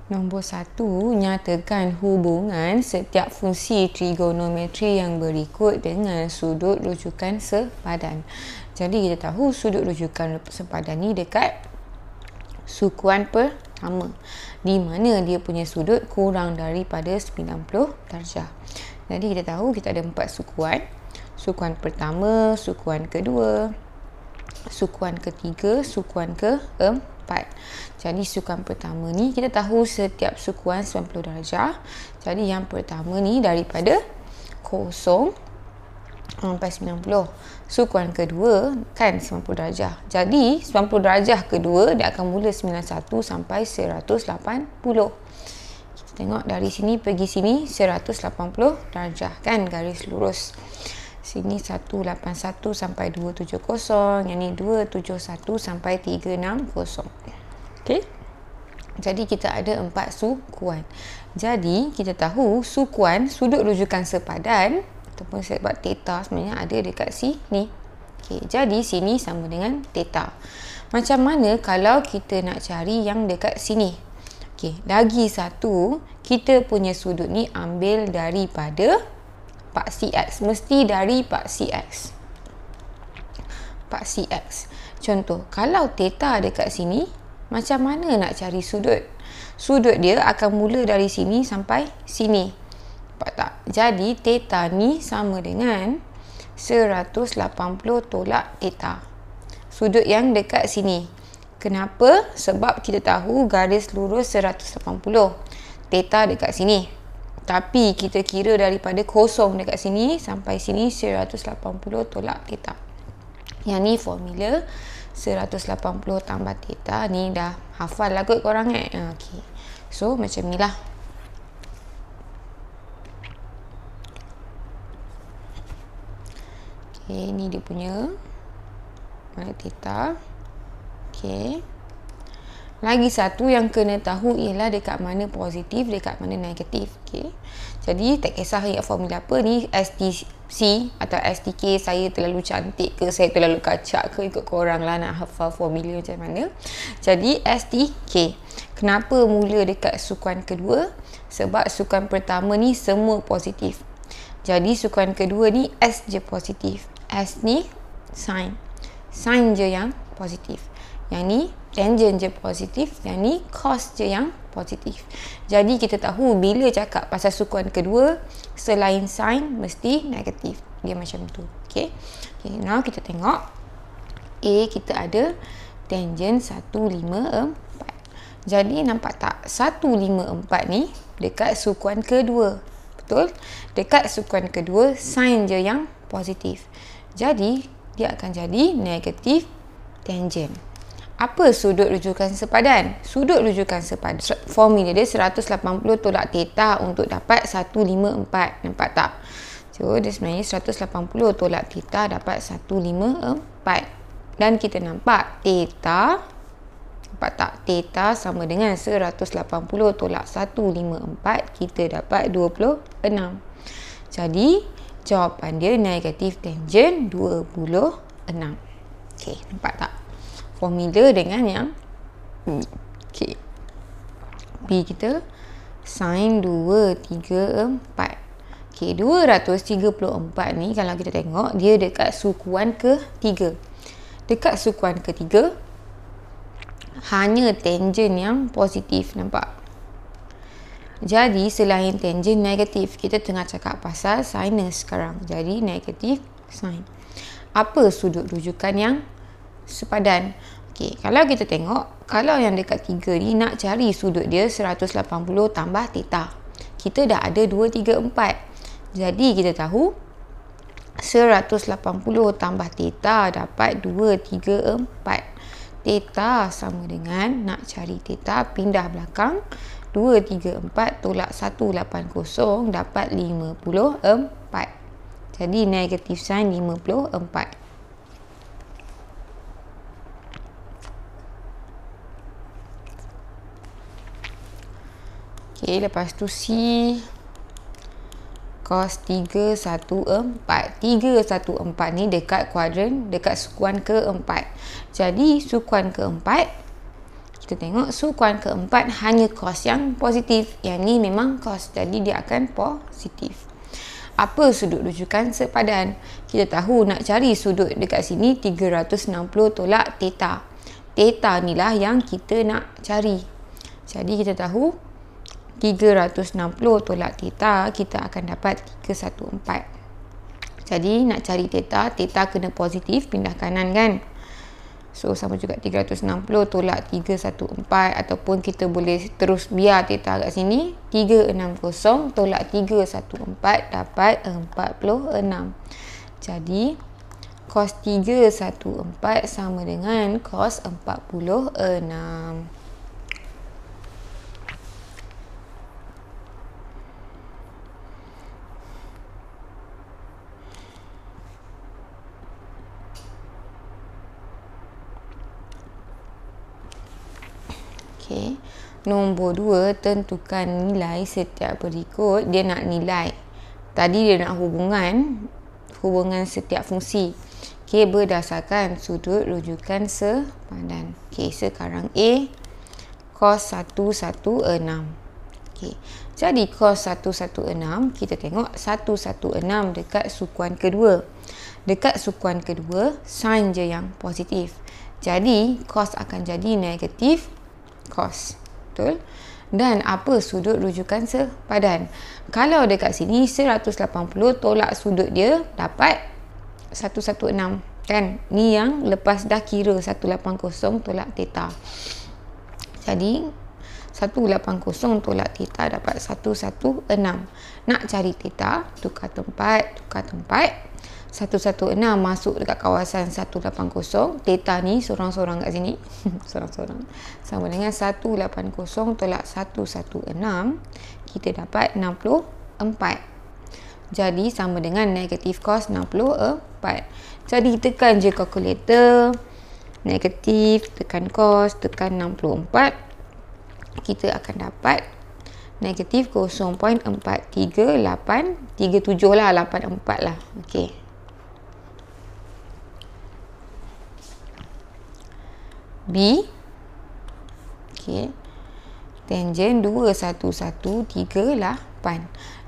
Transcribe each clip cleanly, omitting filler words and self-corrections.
Nombor 1, nyatakan hubungan setiap fungsi trigonometri yang berikut dengan sudut rujukan sepadan. Jadi kita tahu sudut rujukan sepadan ni dekat sukuan pertama, di mana dia punya sudut kurang daripada 90 darjah. Jadi kita tahu kita ada 4 sukuan. Sukuan pertama, sukuan kedua, sukuan ketiga, sukuan keempat. Jadi sukuan pertama ni kita tahu setiap sukuan 90 darjah. Jadi yang pertama ni daripada 0 sampai 90. Sukuan kedua kan 90 darjah. Jadi 90 darjah kedua dia akan mula 91 sampai 180. Kita tengok dari sini pergi sini 180 darjah kan, garis lurus. Sini 181 sampai 270, yang ni 271 sampai 360. Okey. Jadi kita ada 4 sukuan. Jadi kita tahu sukuan sudut rujukan sepadan ataupun sebab theta sebenarnya ada dekat sini. Okey, jadi sini sama dengan theta. Macam mana kalau kita nak cari yang dekat sini? Okey, lagi satu, kita punya sudut ni ambil daripada paksi X. Mesti dari paksi X. Paksi X. Contoh, kalau theta dekat sini, macam mana nak cari sudut? Sudut dia akan mula dari sini sampai sini. Nampak tak? Jadi, theta ni sama dengan 180 tolak theta. Sudut yang dekat sini. Kenapa? Sebab kita tahu garis lurus 180. Theta dekat sini. Tapi kita kira daripada 0 dekat sini sampai sini 180 tolak theta. Yang ni formula 180 tambah theta. Ni dah hafal lah kot korang okay. So macam ni lah. Okay, ni dia punya mana theta. Okay. Lagi satu yang kena tahu ialah dekat mana positif, dekat mana negatif. Okay. Jadi tak kisah ya formula apa ni, STC atau STK saya terlalu cantik ke, saya terlalu kacak ke, ikut korang lah nak hafal formula macam mana. Jadi STK. Kenapa mula dekat sukuan kedua? Sebab sukuan pertama ni semua positif. Jadi sukuan kedua ni S je positif. S ni sin. Sin je yang positif. Yang ni tangent je positif, yang ni cos je yang positif. Jadi kita tahu bila cakap pasal sukuan kedua, selain sin mesti negatif. Dia macam tu. Okay. Okay, now kita tengok A kita ada tangent 154. Jadi nampak tak 154 ni dekat sukuan kedua. Betul? Dekat sukuan kedua sin je yang positif. Jadi dia akan jadi negatif tangent. Apa sudut rujukan sepadan? Sudut rujukan sepadan, formula dia 180 tolak theta untuk dapat 154. Nampak tak? So, dia sebenarnya 180 tolak theta dapat 154. Dan kita nampak theta, nampak tak? Theta sama dengan 180 tolak 154, kita dapat 26. Jadi, jawapan dia negatif tangent 26. Okey, nampak tak? Formula dengan yang okay. B kita sin 234. Okay, 234 ni kalau kita tengok dia dekat sukuan ketiga. Dekat sukuan ketiga hanya tangent yang positif, nampak? Jadi selain tangent negatif, kita tengah cakap pasal sinus sekarang. Jadi negatif sin. Apa sudut rujukan yang sepadan? Okey, kalau kita tengok, kalau yang dekat 3 ni nak cari sudut dia 180 tambah theta. Kita dah ada 2, 3, 4. Jadi kita tahu 180 tambah theta dapat 2, 3, 4. Theta sama dengan, nak cari theta, pindah belakang. 2, 3, 4 tolak 180 dapat 54. Jadi negatif sin 54. Okay, lepas tu C cos 314. 314 ni dekat kuadran, dekat sukuan keempat. Jadi sukuan keempat kita tengok sukuan keempat hanya kos yang positif. Yang ni memang kos, jadi dia akan positif. Apa sudut rujukan sepadan? Kita tahu nak cari sudut dekat sini 360 tolak theta. Theta ni lah yang kita nak cari. Jadi kita tahu 360 tolak theta, kita akan dapat 314. Jadi nak cari theta, theta kena positif, pindah kanan kan. So sama juga 360 tolak 314, ataupun kita boleh terus biar theta kat sini. 360 tolak 314 dapat 46. Jadi cos 314 sama dengan cos 46. Okay. Nombor 2, tentukan nilai setiap berikut. Dia nak nilai. Tadi dia nak hubungan setiap fungsi. Okay, berdasarkan sudut rujukan sepadan. Okay, sekarang A, cos 116. Okay. Jadi cos 116, kita tengok 116 dekat sukuan kedua. Dekat sukuan kedua, sin je yang positif. Jadi cos akan jadi negatif cos. Betul? Dan apa sudut rujukan sepadan? Kalau dekat sini 180 tolak sudut dia dapat 116 kan? Ni yang lepas dah kira 180 tolak theta. Jadi 180 tolak theta dapat 116. Nak cari theta, tukar tempat. 116 masuk dekat kawasan 180. Theta ni sorang-sorang kat sini. Sorang-sorang. Sama dengan 180 tolak 116. Kita dapat 64. Jadi sama dengan negatif cos 64. Jadi tekan je kalkulator. Negatif, tekan cos, tekan 64. Kita akan dapat negatif 0.43837 lah, 84 lah. Okey. B. Okey. Tangent 21138.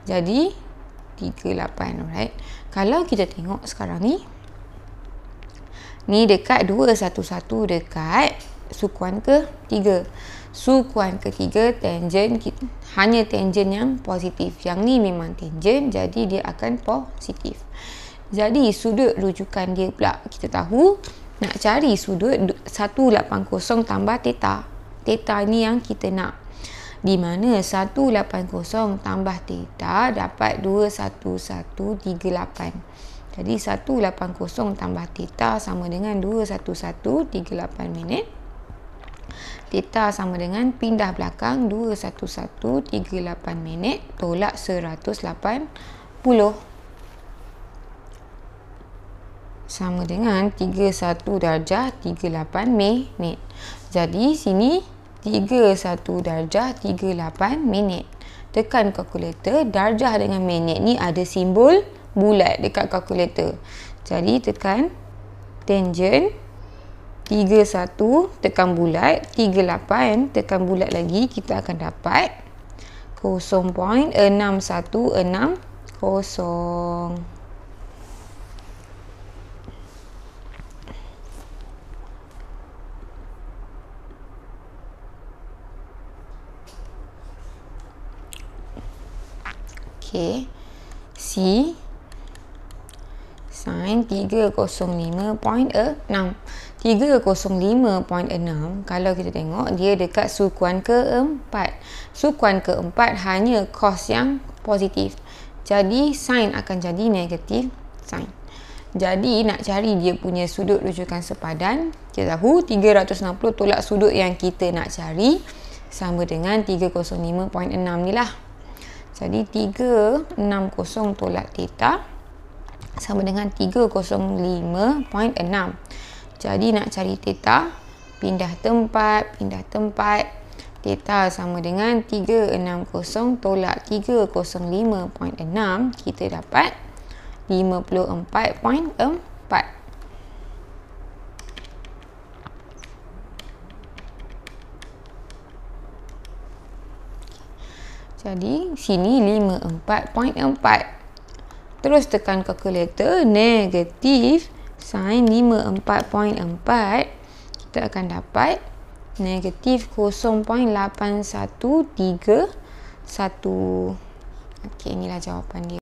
Jadi 38, alright. Kalau kita tengok sekarang ni dekat 211 dekat sukuan ke-3. Sukuan ketiga tangent hanya tangent yang positif. Yang ni memang tangent, jadi dia akan positif. Jadi sudut rujukan dia pula kita tahu nak cari sudut 180 tambah theta. Theta ni yang kita nak. Di mana 180 tambah theta dapat 21138. Jadi 180 tambah theta sama dengan 21138 minit. Theta sama dengan pindah belakang 21138 minit tolak 180 sama dengan 31 darjah 38 minit. Jadi sini 31 darjah 38 minit. Tekan kalkulator, darjah dengan minit ni ada simbol bulat dekat kalkulator. Jadi tekan tangent 31, tekan bulat, 38, tekan bulat lagi, kita akan dapat 0.6160. Okey. C sin 305.6. 305.6 kalau kita tengok dia dekat sukuan keempat. Sukuan keempat hanya cos yang positif. Jadi sin akan jadi negatif sin. Jadi nak cari dia punya sudut rujukan sepadan, kita tahu 360 tolak sudut yang kita nak cari sama dengan 305.6 ni lah. Jadi 360 tolak theta sama dengan 305.6. Jadi nak cari theta, pindah tempat. Theta sama dengan 360 tolak 305.6. Kita dapat 54.4. Jadi sini 54.4. Terus tekan kalkulator, negatif sin 54.4, kita akan dapat negatif 0.8131. Okey, inilah jawapan dia.